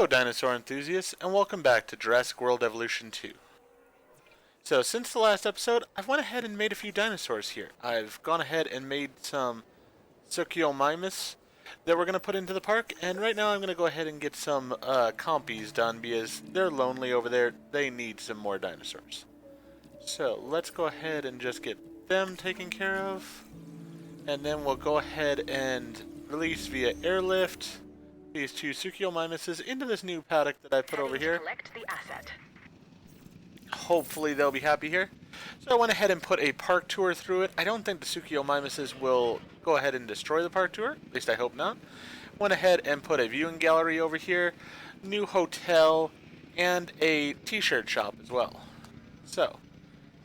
dinosaur enthusiasts, and welcome back to Jurassic World Evolution 2. So, since the last episode, I've went ahead and made a few dinosaurs here. I've gone ahead and made some Suchomimus that we're going to put into the park, and right now I'm going to go ahead and get some compies done because they're lonely over there. They need some more dinosaurs. So, let's go ahead and just get them taken care of, and then we'll go ahead and release via airlift these two Suchomimuses into this new paddock that I put over here. Collect the asset. Hopefully they'll be happy here. So I went ahead and put a park tour through it. I don't think the Suchomimuses will go ahead and destroy the park tour. At least I hope not. Went ahead and put a viewing gallery over here, new hotel, and a t-shirt shop as well. So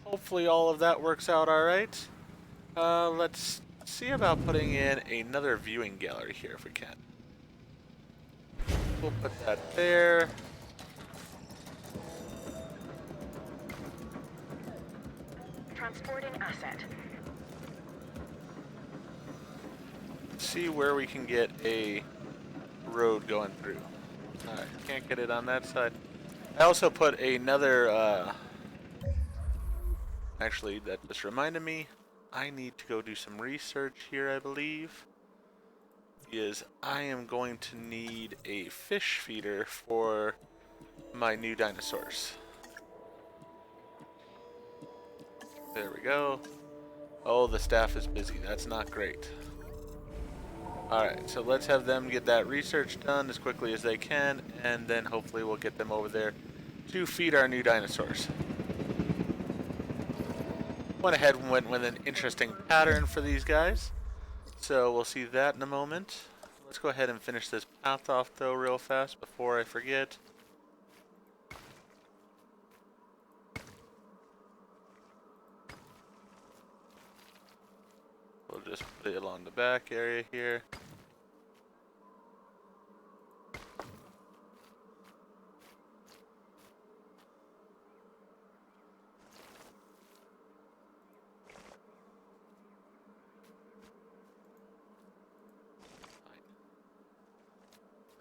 hopefully all of that works out alright. Let's see about putting in another viewing gallery here if we can. We'll put that there. Transporting asset. See where we can get a road going through. Alright, can't get it on that side. I also put another, actually, that just reminded me, I need to go do some research here, I believe. Is I am going to need a fish feeder for my new dinosaurs. There we go. Oh, the staff is busy. That's not great. Alright, so let's have them get that research done as quickly as they can, and then hopefully we'll get them over there to feed our new dinosaurs. Went ahead and went with an interesting pattern for these guys. So we'll see that in a moment. Let's go ahead and finish this path off though real fast before I forget. We'll just put it along the back area here.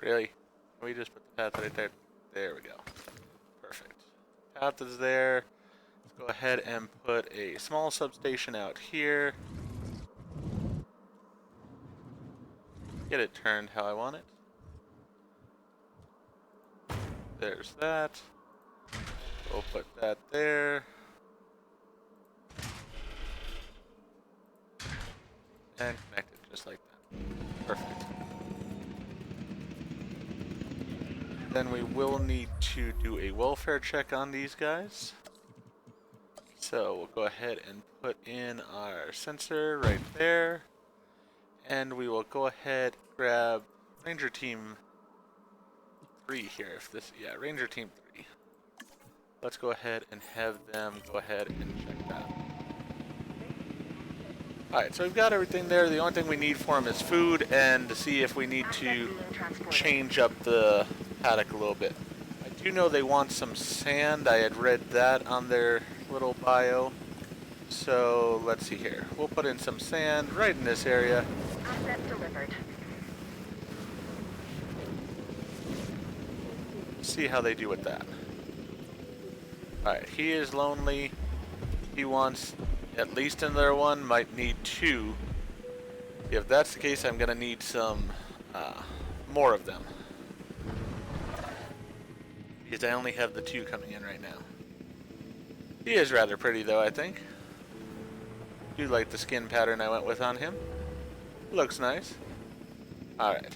Really? Can we just put the path right there? There we go. Perfect. Path is there. Let's go ahead and put a small substation out here. Get it turned how I want it. There's that. We'll put that there. And connect it just like that. Perfect. Then we will need to do a welfare check on these guys. So we'll go ahead and put in our sensor right there. And we will go ahead and grab Ranger Team 3 here. Ranger Team 3. Let's go ahead and have them go ahead and check that. Alright, so we've got everything there. The only thing we need for them is food and to see if we need to change up the paddock a little bit. I do know they want some sand. I had read that on their little bio. So let's see here. We'll put in some sand right in this area. Asset delivered. See how they do with that. Alright, he is lonely. He wants at least another one, might need two. If that's the case, I'm gonna need some more of them. Because I only have the two coming in right now. He is rather pretty though, I think. Do like the skin pattern I went with on him. Looks nice. Alright.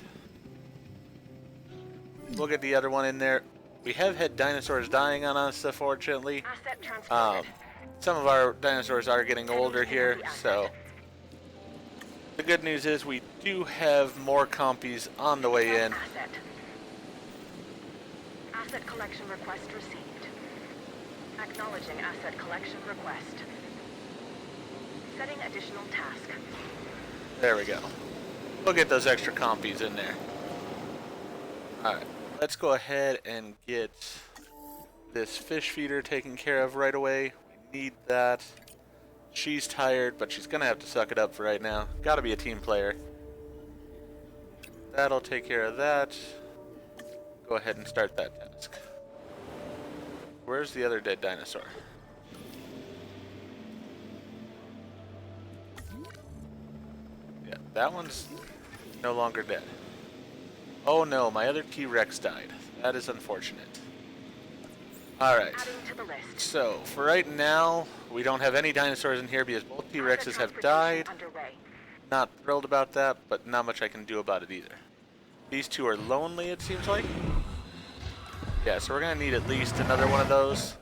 We'll get the other one in there. We have had dinosaurs dying on us, unfortunately. Asset transported. Some of our dinosaurs are getting older here, so the good news is we do have more compies on the way in. Asset collection request received. Acknowledging asset collection request. Setting additional task. There we go. We'll get those extra compies in there. Alright, let's go ahead and get this fish feeder taken care of right away. We need that. She's tired, but she's gonna have to suck it up for right now. Gotta be a team player. That'll take care of that. go ahead and start that task. Where's the other dead dinosaur? Yeah, that one's no longer dead. Oh no, my other T-Rex died. That is unfortunate. Alright, Adding to the list. so for right now, we don't have any dinosaurs in here because both T-Rexes have died. Underway. Not thrilled about that, but not much I can do about it either. These two are lonely, it seems like. Yeah, so we're gonna need at least another one of those.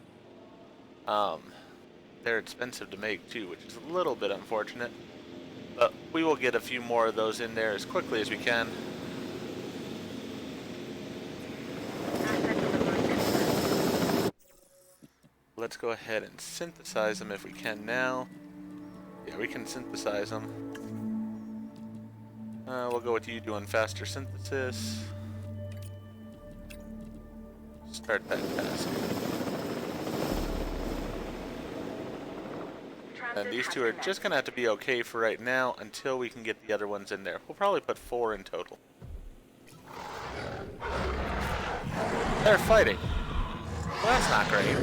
They're expensive to make too, which is a little bit unfortunate. But we will get a few more of those in there as quickly as we can. Asset delivery confirmed. Let's go ahead and synthesize them if we can now. Yeah, we can synthesize them. We'll go with you doing faster synthesis. Start that task. And these two are just going to have to be okay for right now until we can get the other ones in there. We'll probably put 4 in total. They're fighting. Well, that's not great.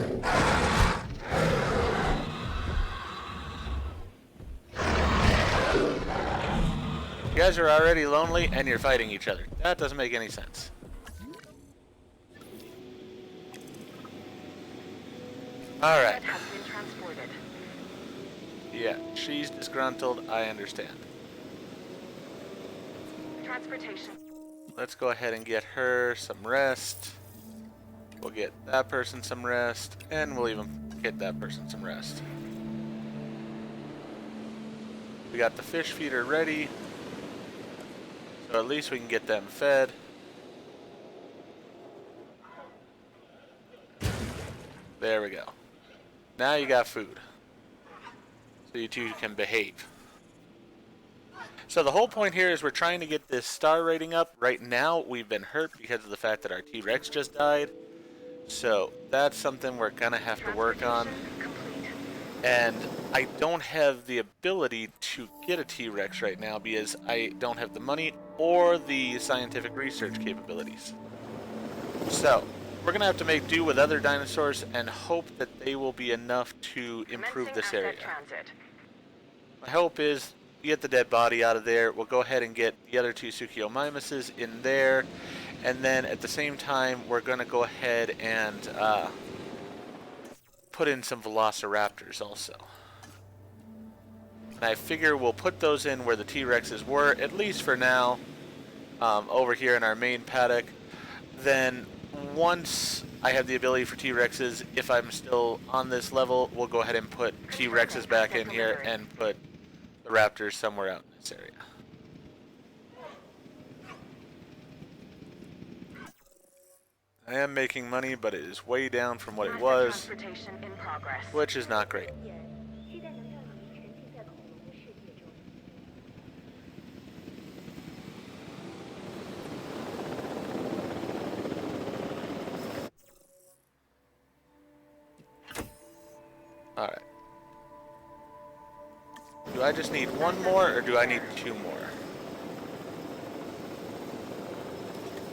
You guys are already lonely and you're fighting each other. That doesn't make any sense. Alright. Has been transported. Yeah, she's disgruntled, I understand. Transportation. Let's go ahead and get her some rest. We'll get that person some rest, and we'll even get that person some rest. We got the fish feeder ready, so at least we can get them fed. There we go. Now you got food. So you two can behave. So the whole point here is we're trying to get this star rating up. Right now we've been hurt because of the fact that our T-Rex just died. So that's something we're gonna have to work on. Complete. And I don't have the ability to get a T-Rex right now because I don't have the money or the scientific research capabilities. So we're gonna have to make do with other dinosaurs and hope that they will be enough to improve Commencing this asset area. transit. My hope is we get the dead body out of there. We'll go ahead and get the other two Suchiomymuses in there. And then at the same time, we're going to go ahead and put in some Velociraptors also. And I figure we'll put those in where the T-Rexes were, at least for now, over here in our main paddock. Then once I have the ability for T-Rexes, if I'm still on this level, we'll go ahead and put T-Rexes back in here and put the Raptors somewhere out in this area. I am making money, but it is way down from what it Asset was, transportation in progress. which is not great. 期待能让你沉浸在恐龙的世界中。 Alright. Do I just need one more, or do I need 2 more?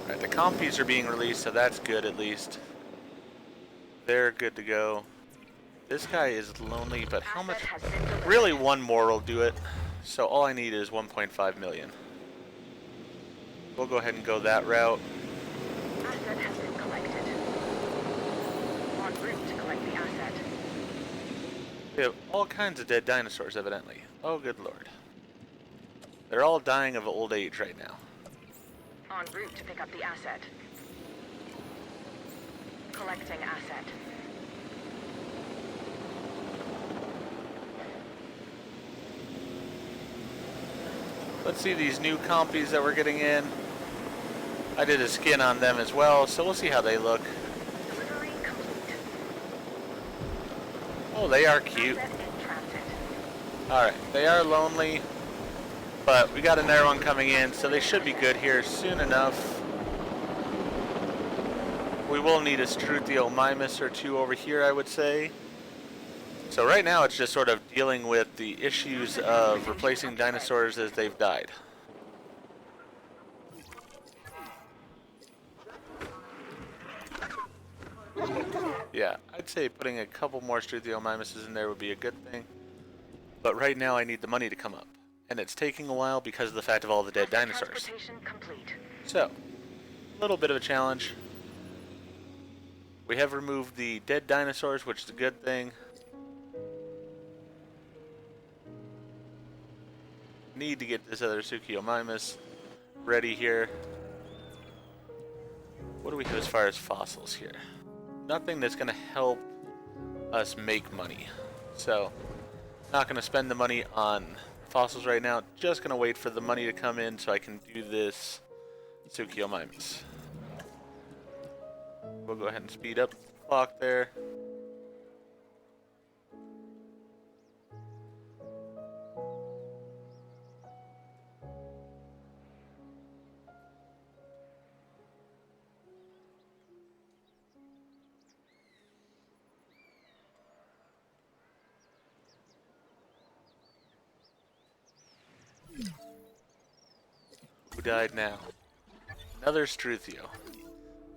Alright, the compies are being released, so that's good at least. They're good to go. This guy is lonely, but how much? Asset has been delivered. Really, one more will do it. So all I need is 1.5 million. We'll go ahead and go that route. Asset has been collected. En route to collect the asset. We have all kinds of dead dinosaurs, evidently. Oh, good lord. They're all dying of old age right now. En route to pick up the asset. Collecting asset. Let's see these new compies that we're getting in. I did a skin on them as well, so we'll see how they look. Delivery complete. Oh, they are cute. Asset in transit. Alright, they are lonely, but we got another one coming in, so they should be good here soon enough. We will need a Struthiomimus or 2 over here, I would say. So right now it's just sort of dealing with the issues of replacing dinosaurs as they've died. Yeah, I'd say putting a couple more Struthiomimuses in there would be a good thing. But right now I need the money to come up. And it's taking a while because of the fact of all the dead Asset dinosaurs. transportation complete. So, a little bit of a challenge. We have removed the dead dinosaurs, which is a good thing. Need to get this other Tsukiomimus ready here. What do we have as far as fossils here? Nothing that's going to help us make money. So, not going to spend the money on fossils right now. Just going to wait for the money to come in so I can do this Tsukiomimus. We'll go ahead and speed up the clock there. Who died now? Another Struthio.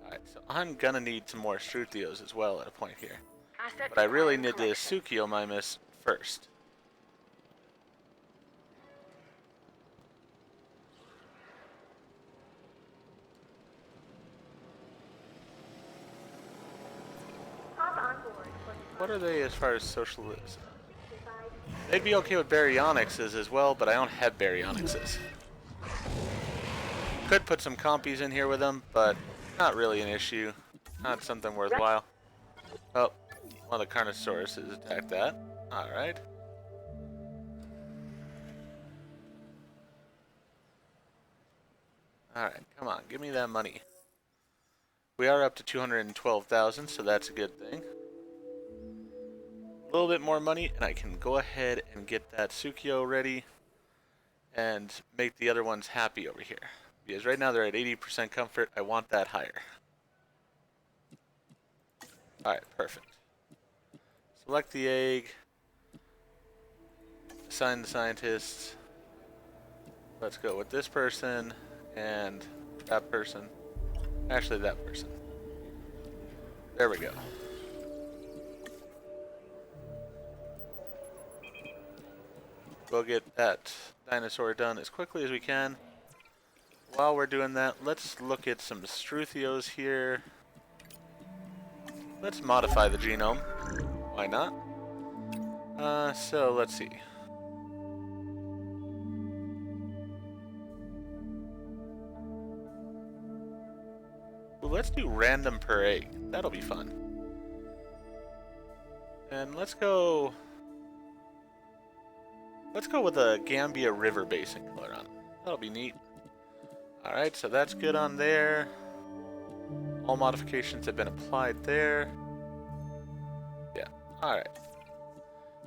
Alright, so I'm gonna need some more Struthios as well at a point here. Asset But I really requiring need the collection. Tsukiomimus first. Hop on board for What are they as far as socialism? decide. They'd be okay with baryonyxes as well, but I don't have baryonyxes. Could put some compies in here with them, but not really an issue. Not something worthwhile. Oh, one of the Carnosauruses attacked that. Alright. Alright, come on, give me that money. We are up to 212,000, so that's a good thing. A little bit more money, and I can go ahead and get that Tsukio ready and make the other ones happy over here. Because right now they're at 80% comfort. I want that higher. Alright, perfect. Select the egg. Assign the scientists. Let's go with this person and that person. Actually, that person. There we go. We'll get that dinosaur done as quickly as we can. While we're doing that, let's look at some Struthios here. Let's modify the genome. Why not? So let's see. Well, let's do random per egg. That'll be fun. And let's go with a Gambia River basin color on it. That'll be neat. Alright, so that's good on there. All modifications have been applied there. Yeah, alright.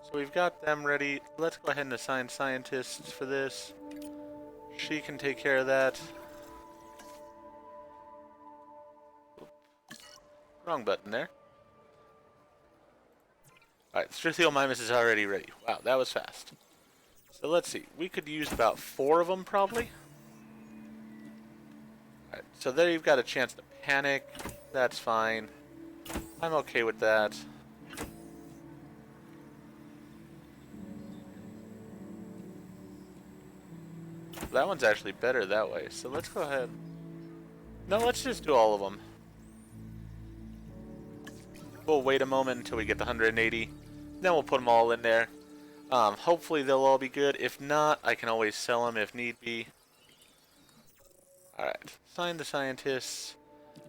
So we've got them ready. Let's go ahead and assign scientists for this. She can take care of that. Oop. Wrong button there. Alright, Struthiomimus is already ready. Wow, that was fast. So let's see. We could use about 4 of them, probably. Alright, so there you've got a chance to panic. That's fine. I'm okay with that. That one's actually better that way, so let's go ahead. No, let's just do all of them. We'll wait a moment until we get the 180. Then we'll put them all in there. Hopefully they'll all be good. If not, I can always sell them if need be. Alright, assign the scientists.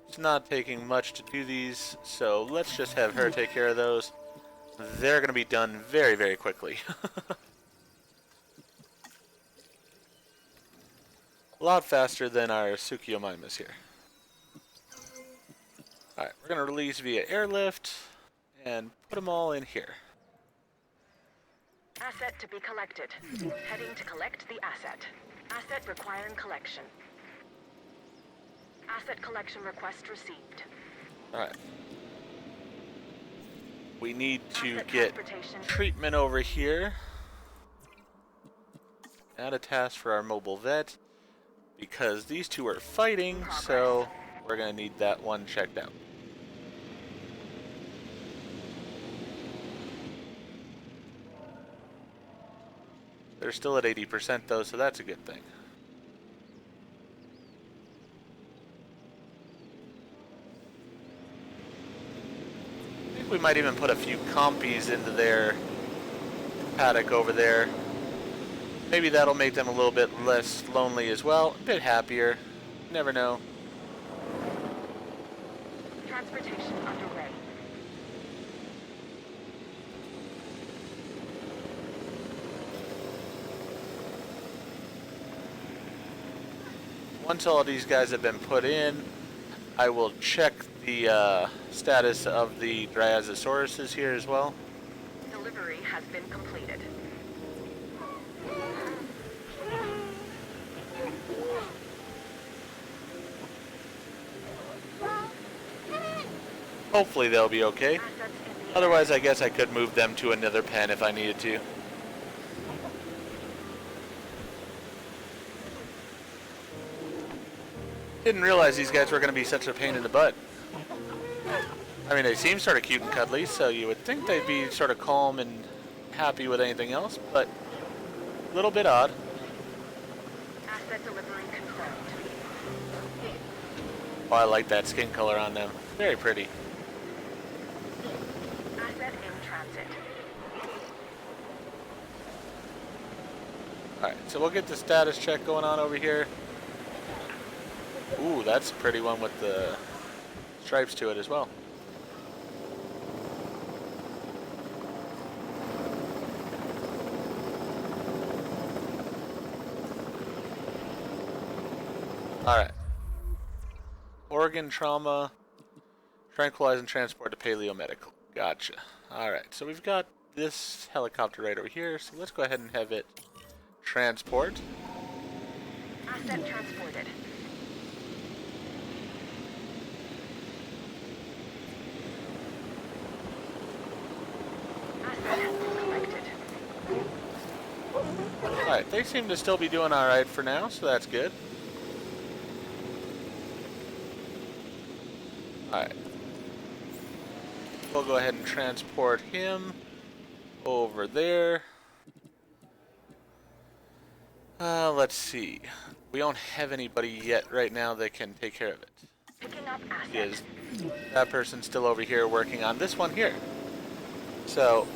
It's not taking much to do these, so let's just have her take care of those. They're going to be done very, very quickly. A lot faster than our Tsukiomimus here. Alright, we're going to release via airlift and put them all in here. Asset to be collected. Heading to collect the asset. Asset requiring collection. Asset collection request received. Alright. We need to Asset get transportation. treatment over here. Add a task for our mobile vet. Because these two are fighting, so we're going to need that one checked out. They're still at 80% though, so that's a good thing. I think we might even put a few compies into their paddock over there. Maybe that'll make them a little bit less lonely as well, a bit happier. Never know. Transportation underway. Once all these guys have been put in, I will check the status of the Dryasosauruses here as well. Delivery has been completed. Hopefully they'll be okay. Assets in the Otherwise, I guess I could move them to another pen if I needed to. Didn't realize these guys were going to be such a pain in the butt. I mean, they seem sort of cute and cuddly, so you would think they'd be sort of calm and happy with anything else, but a little bit odd. asset delivery confirmed. Oh, I like that skin color on them. Very pretty. Asset in transit. Alright, so we'll get the status check going on over here. Ooh, that's a pretty one with the stripes to it as well. Alright. Organ trauma, tranquilize and transport to paleomedical. Gotcha. Alright, so we've got this helicopter right over here, so let's go ahead and have it transport. Asset transported. Asset has been collected. Alright, they seem to still be doing alright for now, so that's good. Alright. We'll go ahead and transport him over there. Let's see. We don't have anybody yet right now that can take care of it. Picking up asset. Because that person's still over here working on this one here. So,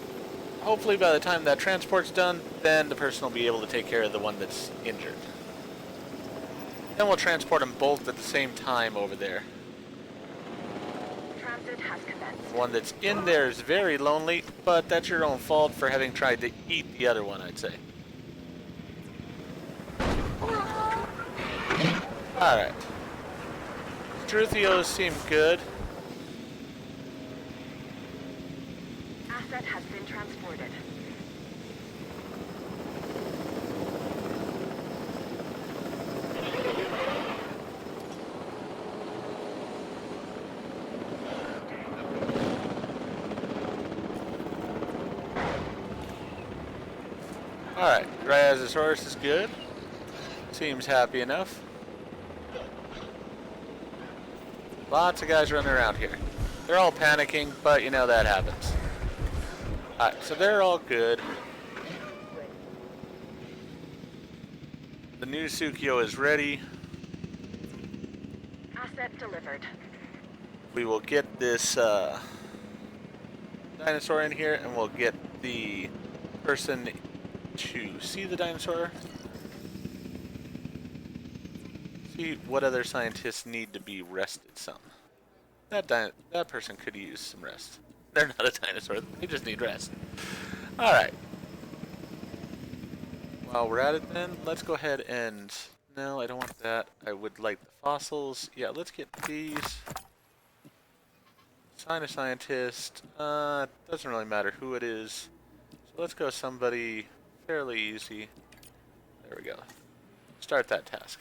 hopefully by the time that transport's done, then the person will be able to take care of the one that's injured. Then we'll transport them both at the same time over there. Transit has commenced. The one that's in there is very lonely, but that's your own fault for having tried to eat the other one, I'd say. Alright. Struthios seem good. Asset has been transported. Alright, Dryasosaurusus is good. Seems happy enough. Lots of guys running around here. They're all panicking, but you know that happens. Alright, so they're all good. The new Sukio is ready. Asset delivered. We will get this dinosaur in here, and we'll get the person to see the dinosaur. See what other scientists need to be rested some. That person could use some rest. They're not a dinosaur, they just need rest. Alright. While we're at it then, let's go ahead and... No, I don't want that. I would like the fossils. Yeah, let's get these. Assign a scientist. Doesn't really matter who it is. So let's go somebody fairly easy. There we go. Start that task.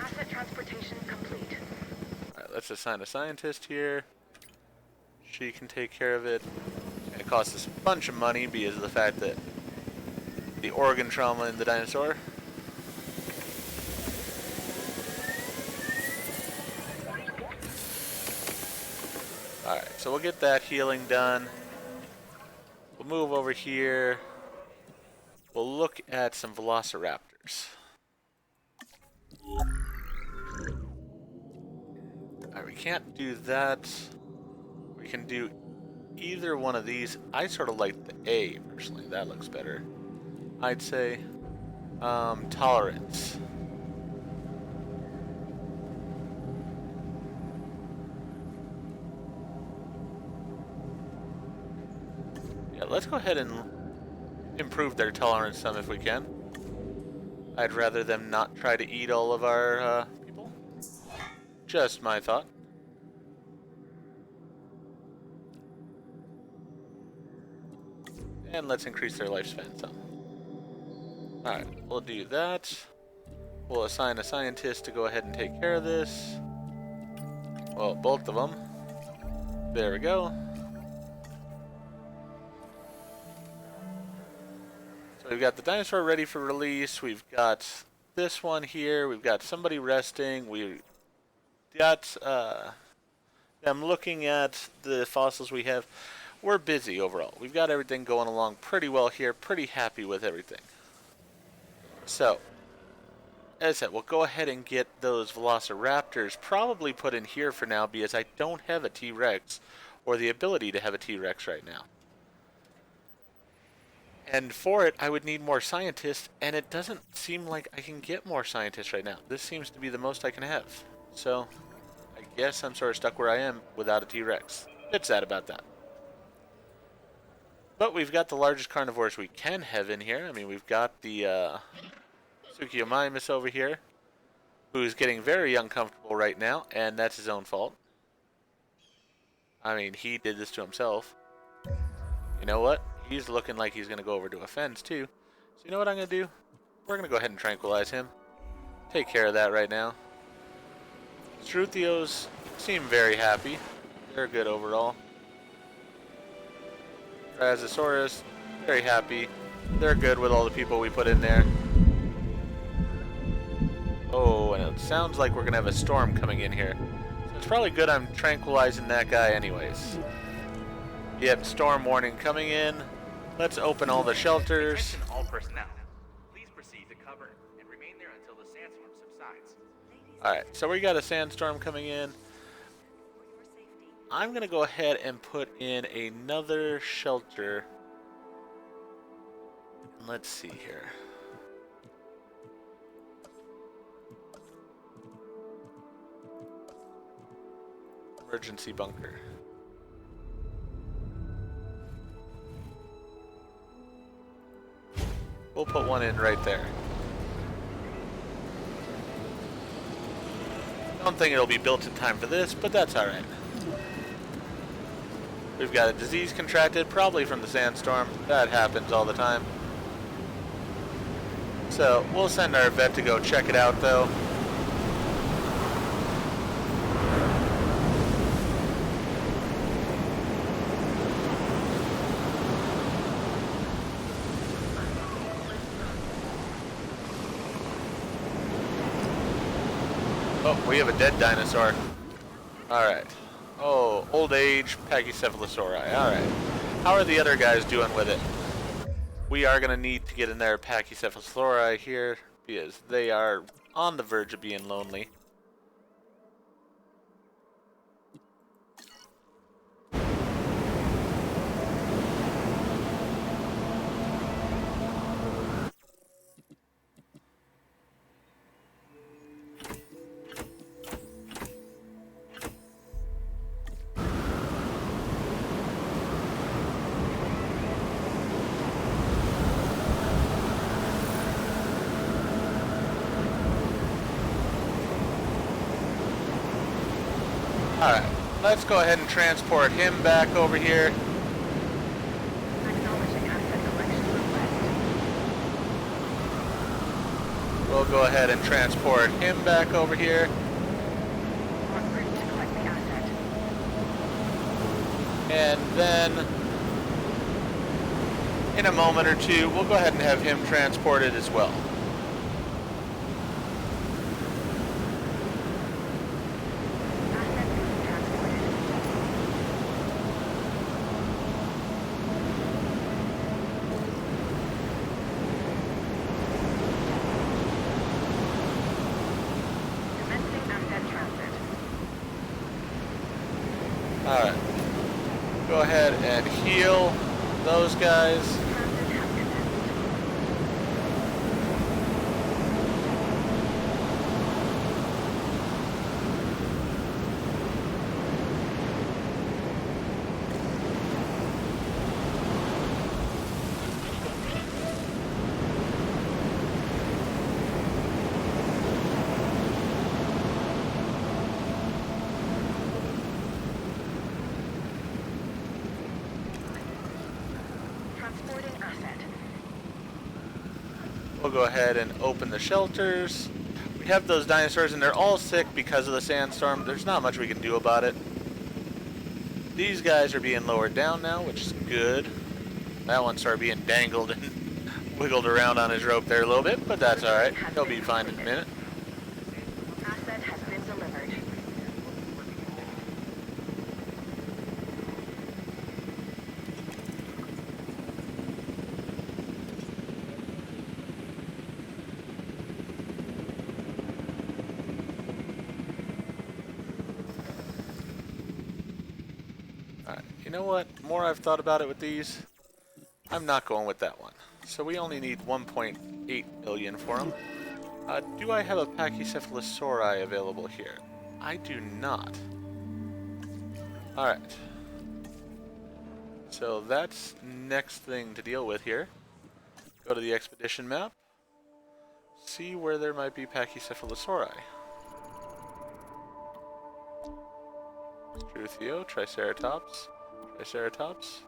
Asset transportation complete. Alright, let's assign a scientist here. She can take care of it. It's going to cost us a bunch of money because of the fact that the organ trauma in the dinosaur. Alright, so we'll get that healing done. We'll move over here. We'll look at some velociraptors. Alright, we can't do that. We can do either one of these. I sort of like the A, personally. That looks better. I'd say tolerance. Yeah, let's go ahead and improve their tolerance some if we can. I'd rather them not try to eat all of our people. Just my thought. And let's increase their lifespan some. Alright, we'll do that. We'll assign a scientist to go ahead and take care of this. Well, both of them. There we go. So we've got the dinosaur ready for release. We've got this one here. We've got somebody resting. We've got them looking at the fossils we have. We're busy overall. We've got everything going along pretty well here. Pretty happy with everything. So, as I said, we'll go ahead and get those velociraptors probably put in here for now because I don't have a T-Rex or the ability to have a T-Rex right now. And for it, I would need more scientists, and it doesn't seem like I can get more scientists right now. This seems to be the most I can have. So, I guess I'm sort of stuck where I am without a T-Rex. Bit sad about that. But we've got the largest carnivores we can have in here. I mean, we've got the Sukiyomimus over here, who's getting very uncomfortable right now, and that's his own fault. I mean, he did this to himself. You know what? He's looking like he's going to go over to a fence, too. So you know what I'm going to do? We're going to go ahead and tranquilize him. Take care of that right now. Struthios seem very happy. They're good overall. Razosaurus, very happy. They're good with all the people we put in there. Oh, and it sounds like we're going to have a storm coming in here. So it's probably good I'm tranquilizing that guy anyways. Yep, storm warning coming in. Let's open all the shelters. Attention all personnel. Please proceed to cover and remain there until the sandstorm subsides. Alright, so we got a sandstorm coming in. I'm going to go ahead and put in another shelter. Let's see here. Emergency bunker. We'll put one in right there. Don't think it'll be built in time for this, but that's alright. We've got a disease contracted, probably from the sandstorm. That happens all the time. So, we'll send our vet to go check it out, though. Oh, we have a dead dinosaur. Alright. Oh, old age, Pachycephalosauri. Alright. How are the other guys doing with it? We are going to need to get in there Pachycephalosauri here because they are on the verge of being lonely. Alright, let's go ahead and transport him back over here. Acknowledging asset collection request. We'll go ahead and transport him back over here. En route to collect the asset. And then, in a moment or two, we'll go ahead and have him transported as well. Asset being transported. Go ahead and heal those guys. Transit has commenced. Transporting asset. We'll go ahead and open the shelters. We have those dinosaurs and they're all sick because of the sandstorm. There's not much we can do about it. These guys are being lowered down now, which is good. That one started being dangled and wiggled around on his rope there a little bit, but that's alright. He'll be fine in a minute. Asset has been delivered. Alright, you know what? The more I've thought about it with these, I'm not going with that one. So we only need 1.8 billion for them. Do I have a Pachycephalosauri available here? I do not. Alright. So that's next thing to deal with here. Go to the expedition map. See where there might be Pachycephalosauri. Struthio, Triceratops, Triceratops,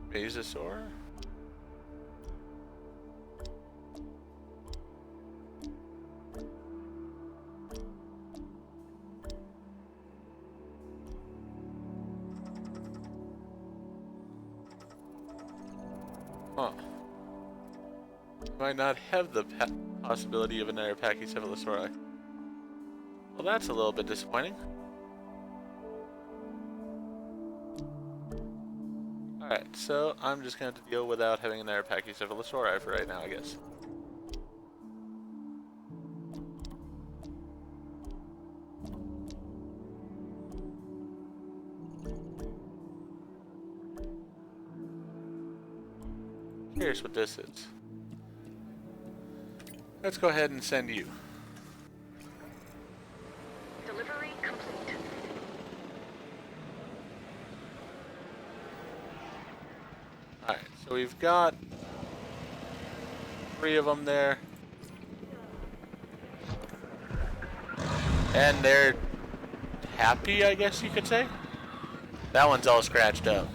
Basosaur. Huh. Might not have the possibility of another Pachycephalosauri. Well, that's a little bit disappointing. Alright, so I'm just going to have to deal without having another Pachycephalosauri for right now, I guess. Here's what this is. Let's go ahead and send you. Delivery complete. Alright, so we've got 3 of them there. And they're happy, I guess you could say. That one's all scratched up.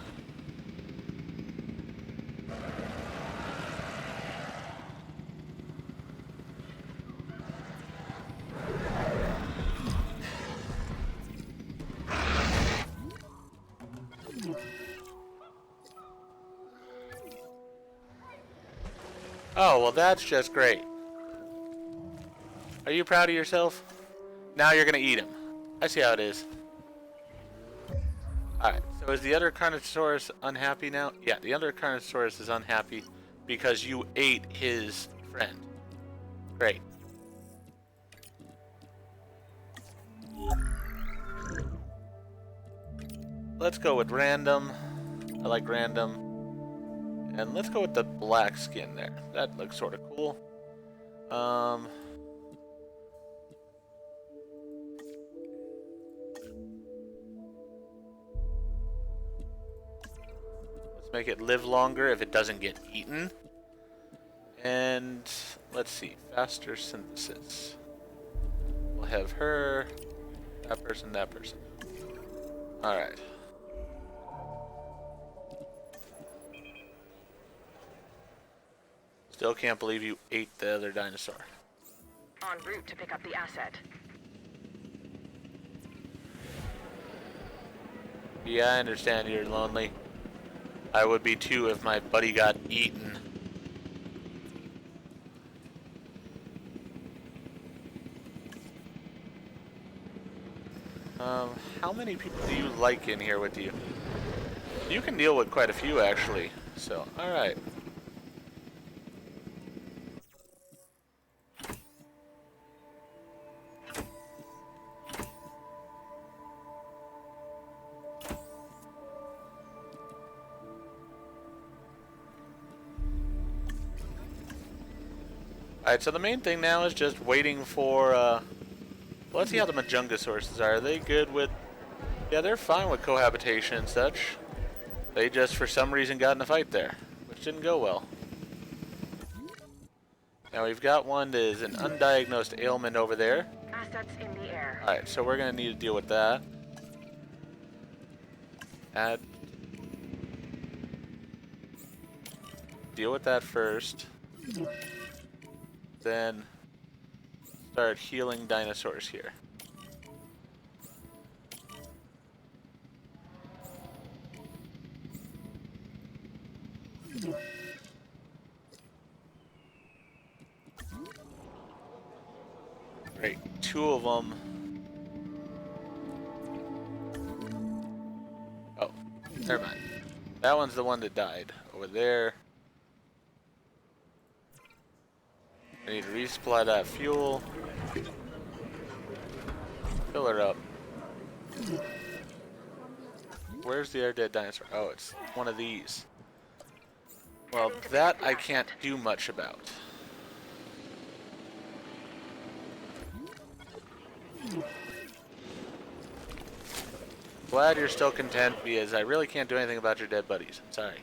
Oh, well that's just great. Are you proud of yourself? Now you're gonna eat him. I see how it is. Alright, so is the other Carnosaurus unhappy now? Yeah, the other Carnosaurus is unhappy because you ate his friend. Great. Let's go with random. I like random. And let's go with the black skin there. That looks sort of cool. Let's make it live longer if it doesn't get eaten. And let's see, faster synthesis. We'll have her, that person, that person. Alright. Still can't believe you ate the other dinosaur. En route to pick up the asset. Yeah, I understand you're lonely. I would be too if my buddy got eaten. How many people do you like in here with you? You can deal with quite a few actually, so alright. Alright, so the main thing now is just waiting for, let's see how the Majungasaurus are. Are they good with... Yeah, they're fine with cohabitation and such. They just, for some reason, got in a fight there, which didn't go well. Now we've got one that is an undiagnosed ailment over there. Assets in the air. Alright, so we're going to need to deal with that. Deal with that first. Then start healing dinosaurs here. Great, 2 of them. Oh, never mind. That one's the one that died over there. I need to resupply that fuel. Fill her up. Where's the other dead dinosaur? Oh, it's one of these. Well, that I can't do much about. Glad you're still content, because I really can't do anything about your dead buddies. I'm sorry.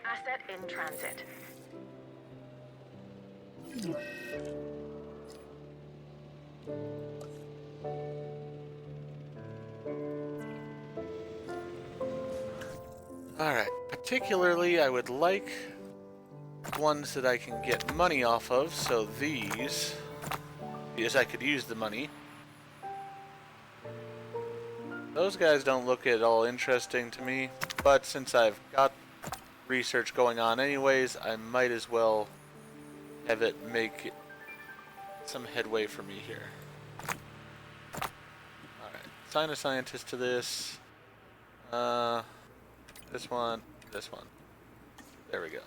Asset in transit. Alright, particularly I would like ones that I can get money off of, so these, because I could use the money. Those guys don't look at all interesting to me, but since I've got research going on anyways, I might as well have it make some headway for me here. Alright, assign a scientist to this. This one, this one. There we go.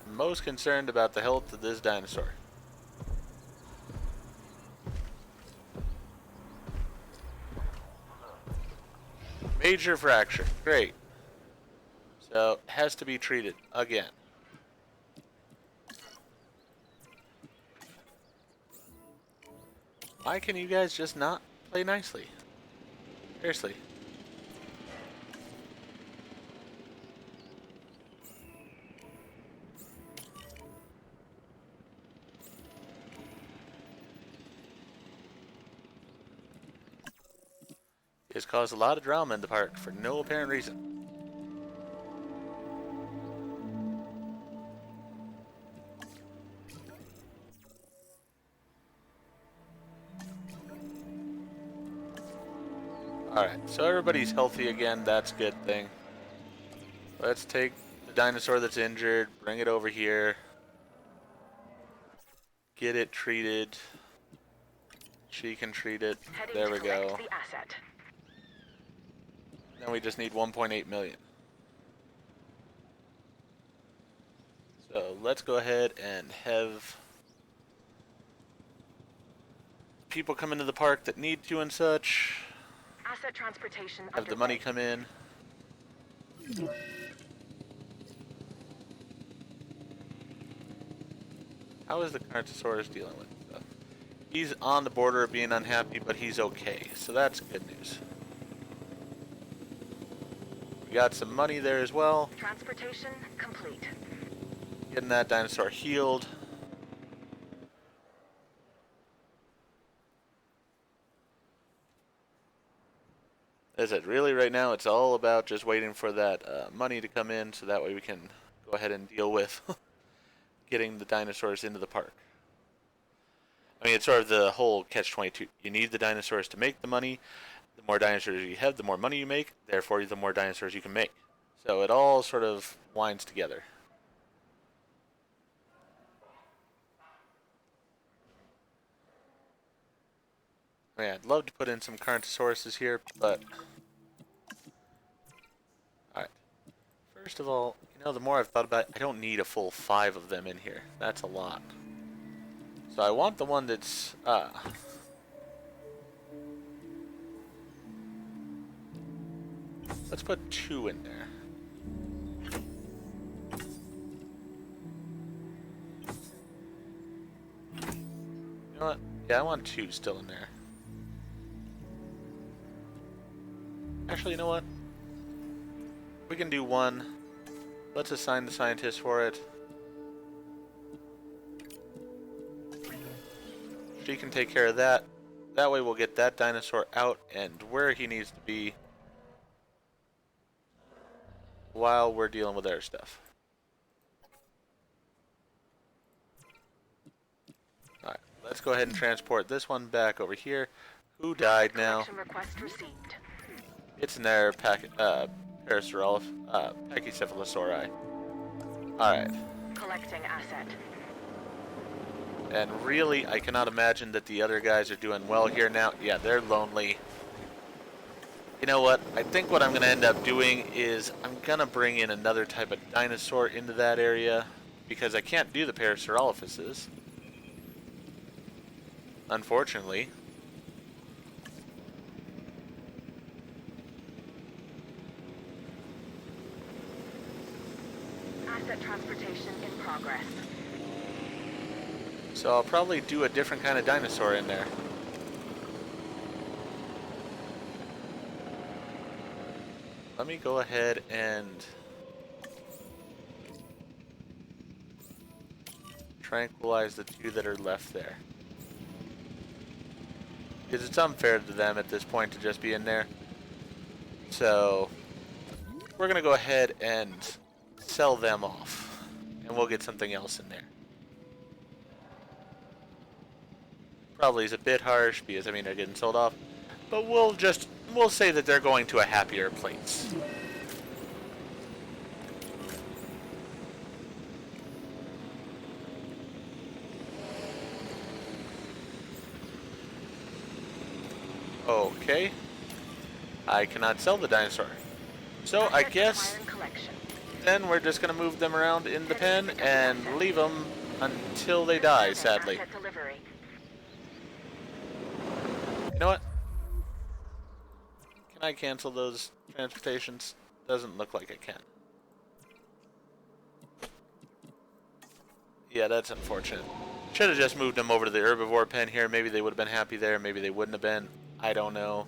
I'm most concerned about the health of this dinosaur. Major fracture. Great. So, it has to be treated again. Why can you guys just not play nicely? Seriously. It's caused a lot of drama in the park for no apparent reason. Alright, so everybody's healthy again, that's a good thing. Let's take the dinosaur that's injured, bring it over here. Get it treated. She can treat it. There we go. The asset. Then we just need 1.8 million. So let's go ahead and have people come into the park that need to and such. Asset transportation. Have the money come in. How is the Carnosaurus dealing with stuff? He's on the border of being unhappy, but he's okay. So that's good news. We got some money there as well. Transportation complete. Getting that dinosaur healed. Is it really right now? It's all about just waiting for that money to come in, so that way we can go ahead and deal with getting the dinosaurs into the park. I mean, it's sort of the whole catch-22. You need the dinosaurs to make the money. The more dinosaurs you have, the more money you make, therefore the more dinosaurs you can make. So it all sort of winds together. I mean, I'd love to put in some Carnosaurus here, but... Alright. First of all, you know, the more I've thought about it, I don't need a full 5 of them in here. That's a lot. So I want the one that's... let's put 2 in there. You know what? Yeah, I want 2 still in there. Actually, you know what? We can do 1. Let's assign the scientist for it. She can take care of that. That way we'll get that dinosaur out and where he needs to be while we're dealing with our stuff. Alright, let's go ahead and transport this one back over here. Who died now? Collection request received. It's in there, Pachycephalosauri. Alright. Collecting asset. And really, I cannot imagine that the other guys are doing well here now. Yeah, they're lonely. You know what? I think what I'm going to end up doing is I'm going to bring in another type of dinosaur into that area because I can't do the Parasaurolophuses. Unfortunately. Asset transportation in progress. So I'll probably do a different kind of dinosaur in there. Let me go ahead and tranquilize the 2 that are left there. Because it's unfair to them at this point to just be in there. So we're going to go ahead and sell them off. And we'll get something else in there. Probably is a bit harsh because, I mean, they're getting sold off. But we'll say that they're going to a happier place. Okay. I cannot sell the dinosaur. So I guess then we're just going to move them around in the pen and leave them until they die, sadly. You know what? Can I cancel those transportations? Doesn't look like I can. Yeah, that's unfortunate. Should have just moved them over to the herbivore pen here. Maybe they would have been happy there. Maybe they wouldn't have been. I don't know.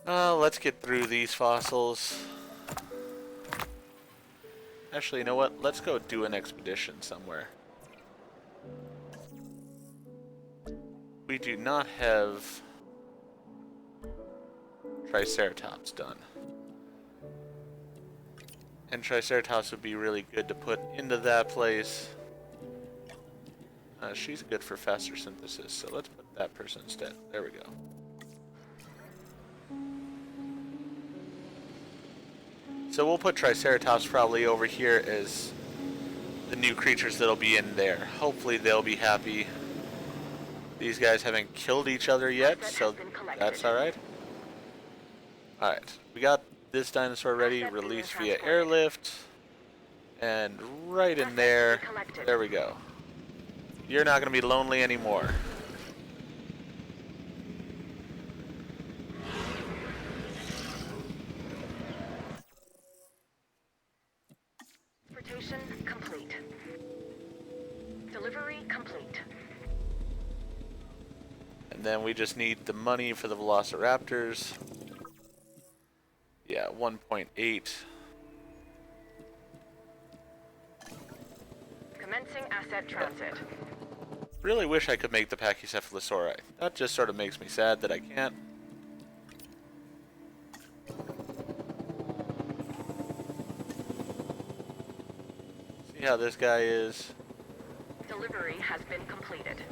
Let's get through these fossils. Actually, you know what? Let's go do an expedition somewhere. We do not have Triceratops done. And Triceratops would be really good to put into that place. She's good for faster synthesis, so let's put that person instead. There we go. So we'll put Triceratops probably over here as the new creatures that'll be in there. Hopefully they'll be happy. These guys haven't killed each other yet, so that's alright. Alright, we got this dinosaur ready, released via airlift. And right in there, there we go. You're not going to be lonely anymore. Transportation complete. Delivery complete. And then we just need the money for the Velociraptors. Yeah, 1.8. Commencing asset transit. Really wish I could make the Pachycephalosauri. That just sort of makes me sad that I can't. See how this guy is. Delivery has been completed.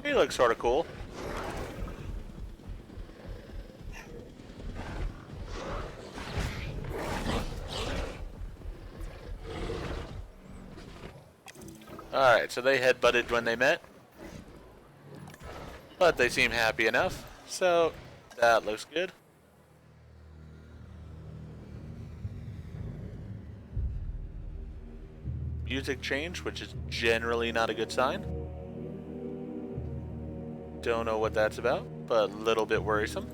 He looks sort of cool. Alright, so they headbutted when they met. But they seem happy enough, so that looks good. Music change, which is generally not a good sign. Don't know what that's about, but a little bit worrisome.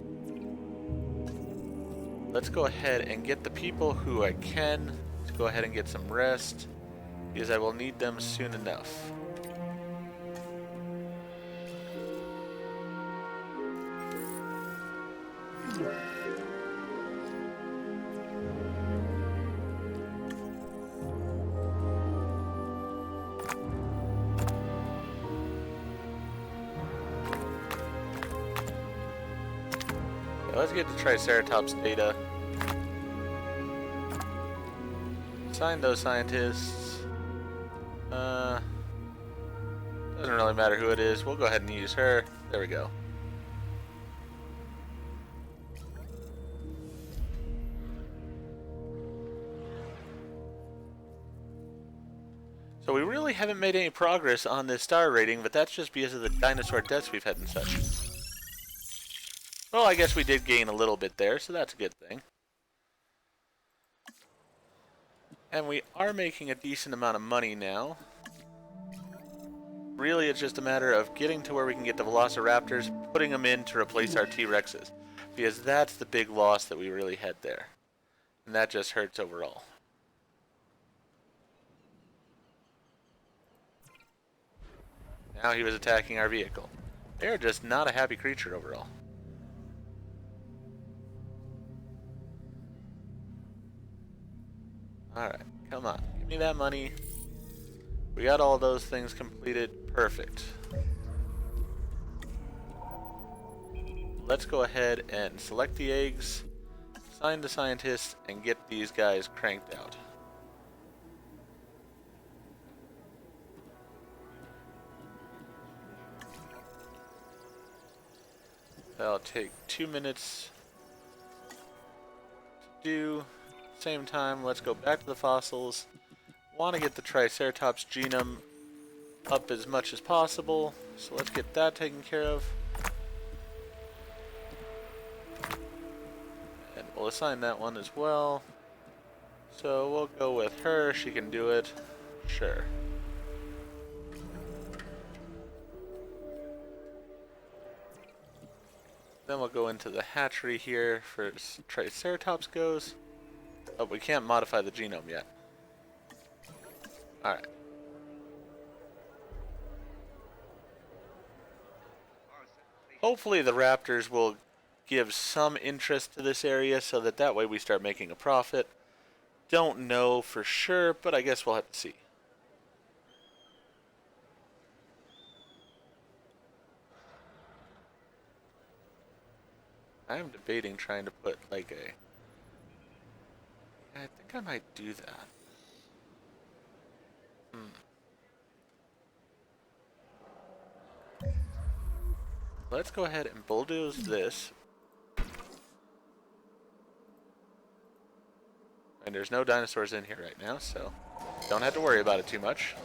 Let's go ahead and get the people who I can to go ahead and get some rest, because I will need them soon enough. Let's get the Triceratops data. Assign those scientists. Doesn't really matter who it is. We'll go ahead and use her. There we go. So we really haven't made any progress on this star rating, but that's just because of the dinosaur deaths we've had and such. Well, I guess we did gain a little bit there, so that's a good thing. And we are making a decent amount of money now. Really, it's just a matter of getting to where we can get the Velociraptors, putting them in to replace our T-Rexes. Because that's the big loss that we really had there. And that just hurts overall. Now he was attacking our vehicle. They're just not a happy creature overall. Alright, come on. Give me that money. We got all those things completed. Perfect. Let's go ahead and select the eggs, assign the scientists, and get these guys cranked out. That'll take 2 minutes to do. Same time, let's go back to the fossils. Want to get the Triceratops genome up as much as possible, so let's get that taken care of. And we'll assign that one as well. So we'll go with her, she can do it. Sure. Then we'll go into the hatchery here for Triceratops goes. Oh, we can't modify the genome yet. Alright. Hopefully the Raptors will give some interest to this area so that way we start making a profit. Don't know for sure, but I guess we'll have to see. I'm debating trying to put like a... I think I might do that. Let's go ahead and bulldoze this. And there's no dinosaurs in here right now, so don't have to worry about it too much.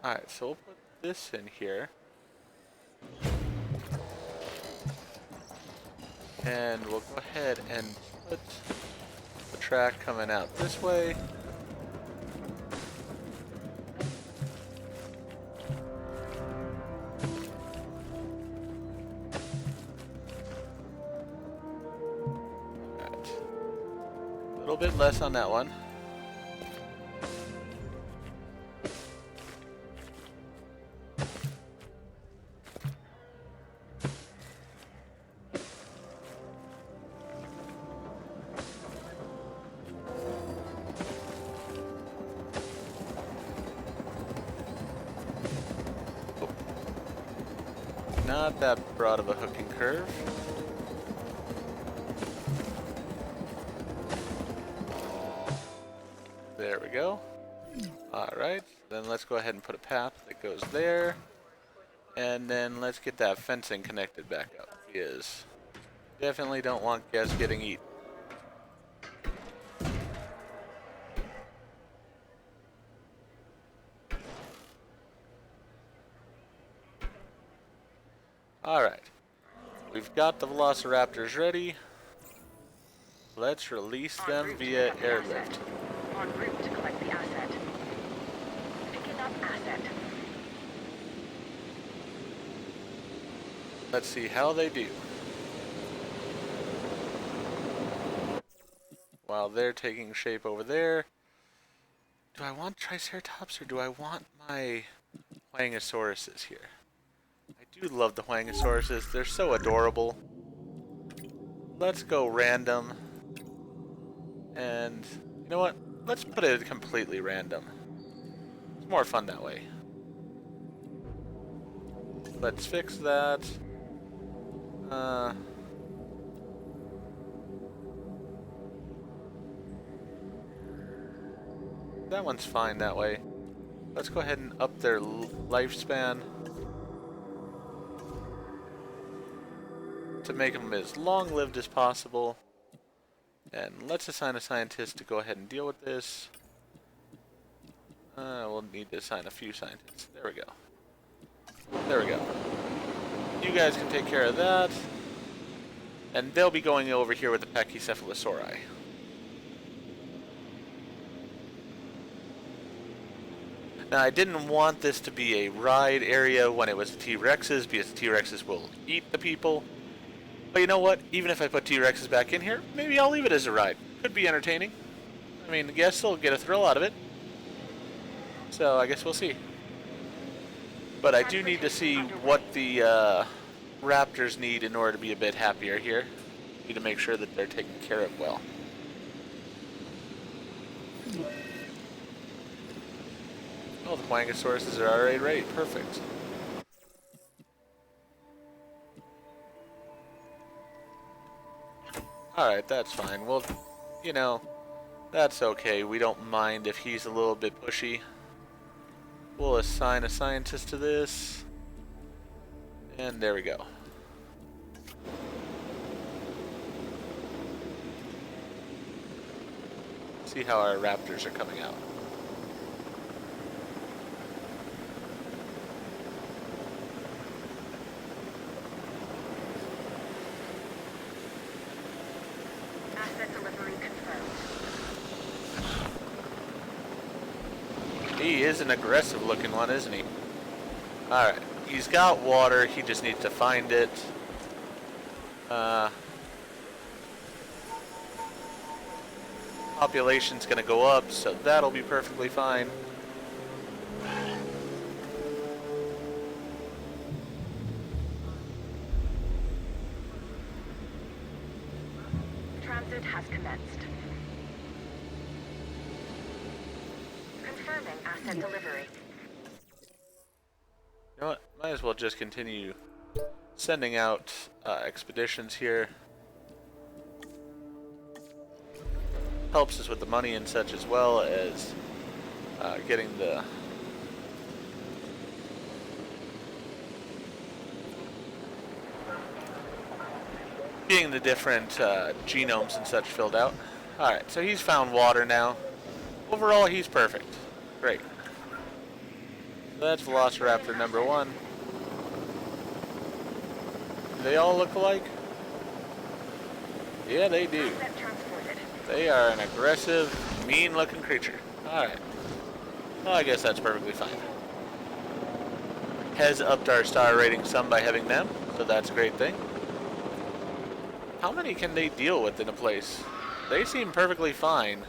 Alright, so we'll put this in here. And we'll go ahead and put the track coming out this way. Alright. A little bit less on that one. not that broad of a hook and curve. There we go. Alright, then let's go ahead and put a path that goes there. And then let's get that fencing connected back up. Because definitely don't want guests getting eaten. Alright. We've got the Velociraptors ready. Let's release them via airlift. En route to collect the asset. Picking up asset. Let's see how they do. While they're taking shape over there. Do I want Triceratops or do I want my Wangosauruses here? I do love the Wangosauruses. They're so adorable. Let's go random. And you know what? Let's put it completely random. It's more fun that way. Let's fix that. That one's fine that way. Let's go ahead and up their lifespan to make them as long-lived as possible. And let's assign a scientist to go ahead and deal with this. We'll need to assign a few scientists. There we go. There we go. You guys can take care of that. And they'll be going over here with the Pachycephalosauri. Now, I didn't want this to be a ride area when it was the T-Rexes, because the T-Rexes will eat the people. But you know what? Even if I put T-Rexes back in here, maybe I'll leave it as a ride. Could be entertaining. I mean, the guests will get a thrill out of it. So, I guess we'll see. But I do need to see what the Raptors need in order to be a bit happier here. Need to make sure that they're taken care of well. Oh, the Wangosauruses are already ready. Perfect. Alright, that's fine. Well, you know, that's okay. We don't mind if he's a little bit pushy. We'll assign a scientist to this. And there we go. See how our Raptors are coming out. Asset delivery confirmed. He is an aggressive looking one, isn't he? Alright. He's got water, he just needs to find it. Population's gonna go up, so that'll be perfectly fine. Transit has commenced. Confirming asset delivery. You know what? Might as well just continue sending out expeditions here. Helps us with the money and such, as well as getting the different genomes and such filled out. Alright, so he's found water now. Overall, he's perfect. Great. That's Velociraptor number 1. Do they all look alike? Yeah, they do. Asset transported. They are an aggressive, mean-looking creature. Alright. Well, I guess that's perfectly fine. Has upped our star rating some by having them, so that's a great thing. How many can they deal with in a place? They seem perfectly fine.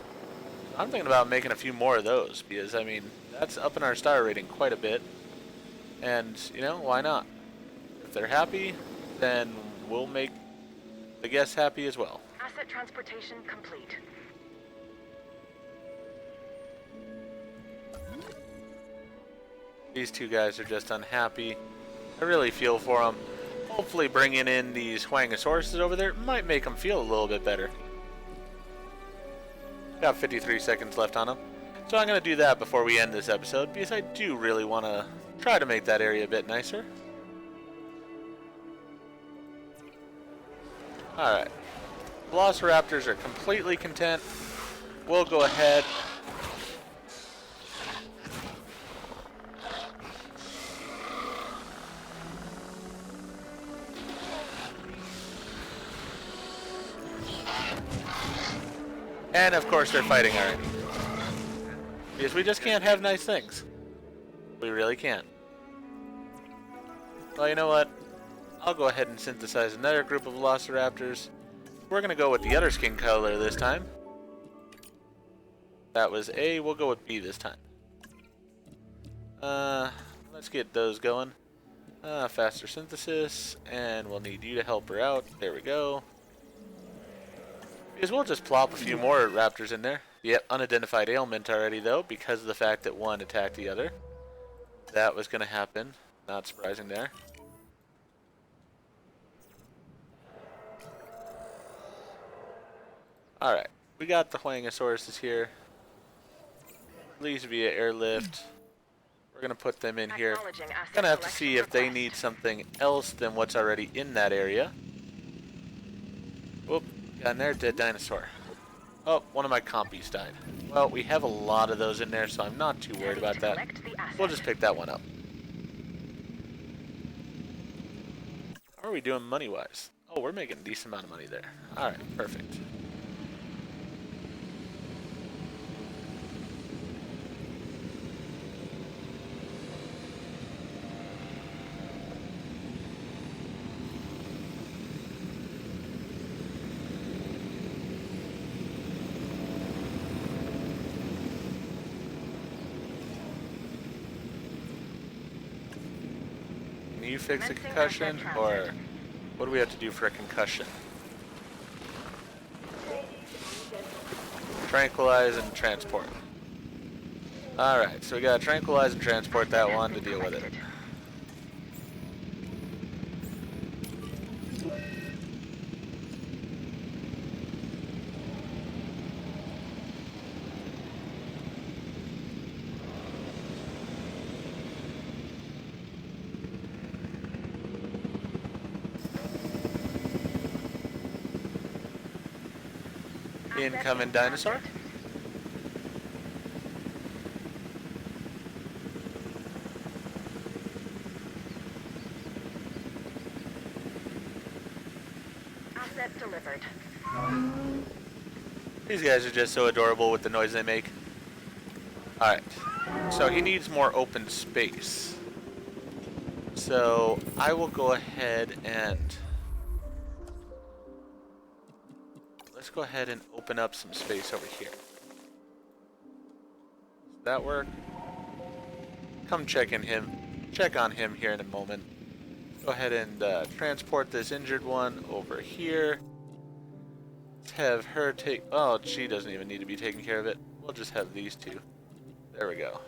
I'm thinking about making a few more of those, because, I mean, that's upping our star rating quite a bit. And, you know, why not? If they're happy, then we'll make the guests happy as well. Asset transportation complete. These two guys are just unhappy. I really feel for them. Hopefully bringing in these Huangosauruses over there might make them feel a little bit better. Got 53 seconds left on them. So I'm going to do that before we end this episode, because I do really want to try to make that area a bit nicer. Alright. Velociraptors are completely content. We'll go ahead. And of course they're fighting already. Because we just can't have nice things. We really can't. Well, you know what? I'll go ahead and synthesize another group of Velociraptors. We're going to go with the other skin color this time. That was A. We'll go with B this time. Let's get those going. Faster synthesis. And we'll need you to help her out. There we go. Because we'll just plop a few more raptors in there. Yep, unidentified ailment already, though, because of the fact that one attacked the other. That was going to happen. Not surprising there. Alright, we got the Huangosauruses here. Release via airlift. We're going to put them in here. Going to have to see if they need something else than what's already in that area. Whoop, got in there, dead dinosaur. Oh, one of my compies died. Well, we have a lot of those in there, so I'm not too worried about that. We'll just pick that one up. How are we doing money-wise? Oh, we're making a decent amount of money there. Alright, perfect. Can you fix a concussion, or what do we have to do for a concussion? Tranquilize and transport. Alright, so we gotta tranquilize and transport that one to deal with it. Incoming dinosaur. Asset delivered. These guys are just so adorable with the noise they make. Alright, so he needs more open space. So I will go ahead and let's go ahead and open up some space over here. Does that work? Come check on him here in a moment. Go ahead and transport this injured one over here. Let's have her take... Oh, she doesn't even need to be taking care of it. We'll just have these two. There we go.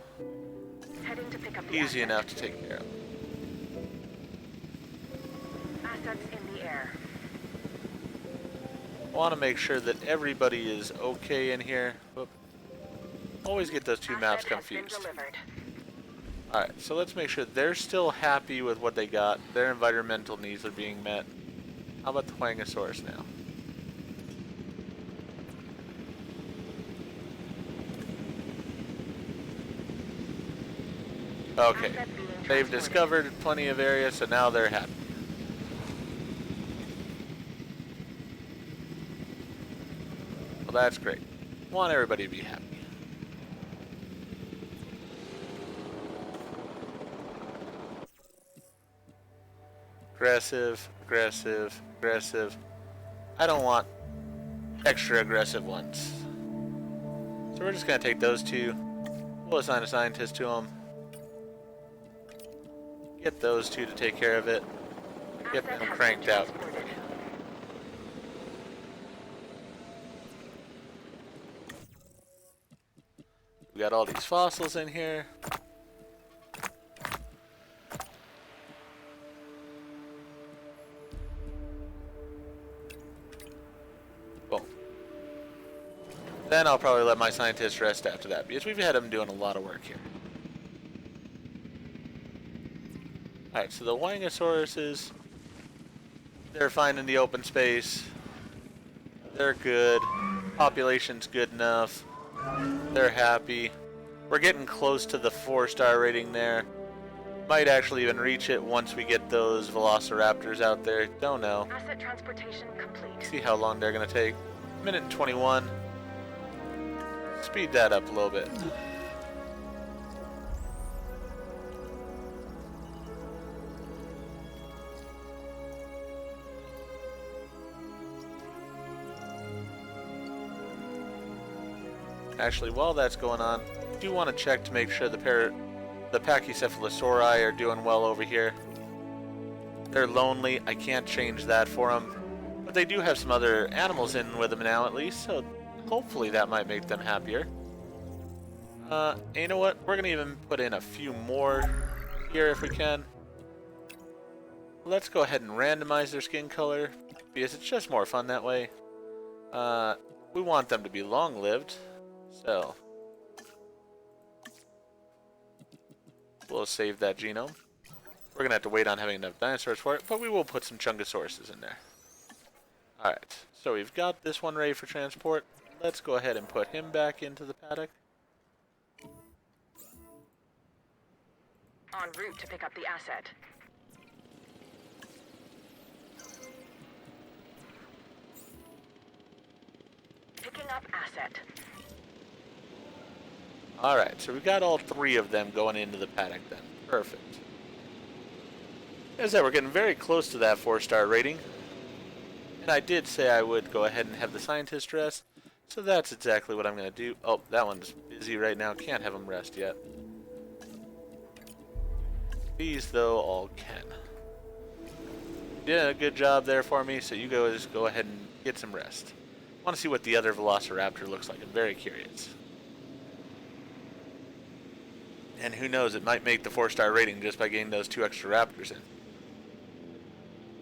Heading to pick up the Easy asset. enough to take care of. Assets in the air. I want to make sure that everybody is okay in here. Whoop. Always get those two maps Asset has been confused. delivered. Alright, so let's make sure they're still happy with what they got. Their environmental needs are being met. How about the Huangosaurus now? Okay, they've discovered plenty of areas, so now they're happy. Well, that's great. Want everybody to be happy. Aggressive, aggressive, aggressive. I don't want extra aggressive ones. So we're just going to take those two. We'll assign a scientist to them. Get those two to take care of it. Get them cranked out. We got all these fossils in here. Then I'll probably let my scientists rest after that, because we've had them doing a lot of work here. Alright, so the Wangosauruses, they're fine in the open space. They're good. Population's good enough. They're happy. We're getting close to the 4-star rating there. Might actually even reach it once we get those velociraptors out there. Don't know. Asset transportation complete. See how long they're going to take. Minute and 21. Speed that up a little bit. Actually, while that's going on, I do want to check to make sure the Pachycephalosauri are doing well over here. They're lonely. I can't change that for them. But they do have some other animals in with them now at least, so hopefully that might make them happier. And you know what? We're going to even put in a few more here if we can. Let's go ahead and randomize their skin color, because it's just more fun that way. We want them to be long-lived, so we'll save that genome. We're going to have to wait on having enough dinosaurs for it, but we will put some Chungosauruses in there. Alright, so we've got this one ready for transport. Let's go ahead and put him back into the paddock. En route to pick up the asset. Picking up asset. Alright, so we've got all 3 of them going into the paddock then. Perfect. As I said, we're getting very close to that 4-star rating. And I did say I would go ahead and have the scientist rest. So that's exactly what I'm going to do. Oh, that one's busy right now. Can't have him rest yet. These, though, all can. You did a good job there for me, so you guys go ahead and get some rest. I want to see what the other Velociraptor looks like. I'm very curious. And who knows, it might make the 4-star rating just by getting those 2 extra raptors in.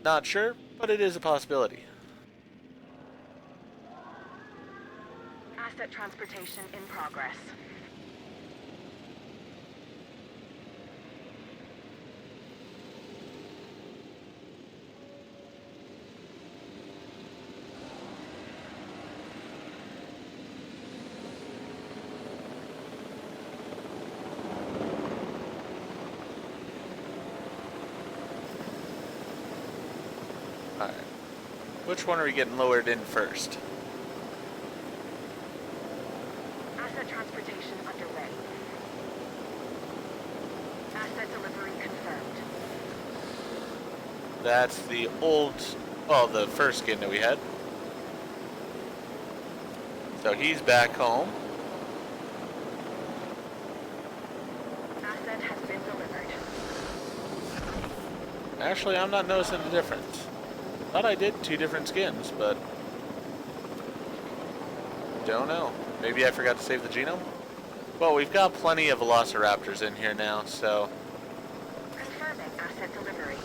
Not sure, but it is a possibility. Asset transportation in progress. Alright. Which one are we getting lowered in first? Asset transportation underway. Asset delivery confirmed. That's the old, well, the first skin that we had. So he's back home. Asset has been delivered. Actually, I'm not noticing the difference. Thought I did 2 different skins, but don't know. Maybe I forgot to save the genome? Well, we've got plenty of Velociraptors in here now, so Confirming asset delivery.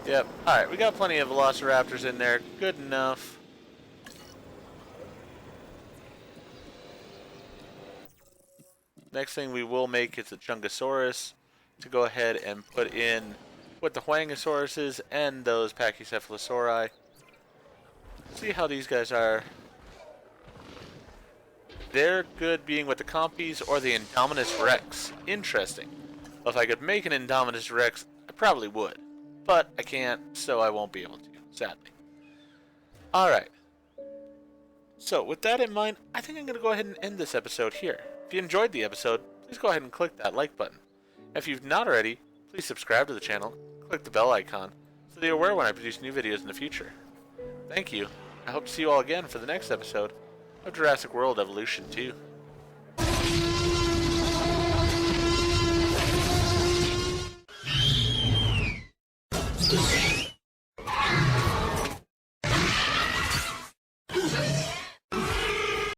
yep. Alright, we got plenty of Velociraptors in there. Good enough. Next thing we will make is a Chungosaurus to go ahead and put in with the Wangosauruses and those Pachycephalosauri. See how these guys are. They're good being with the Compies or the Indominus Rex. Interesting. Well, if I could make an Indominus Rex, I probably would. But I can't, so I won't be able to, sadly. Alright. So, with that in mind, I think I'm going to go ahead and end this episode here. If you enjoyed the episode, please go ahead and click that like button. If you've not already, please subscribe to the channel, click the bell icon, so that you're aware when I produce new videos in the future. Thank you. I hope to see you all again for the next episode of Jurassic World Evolution 2.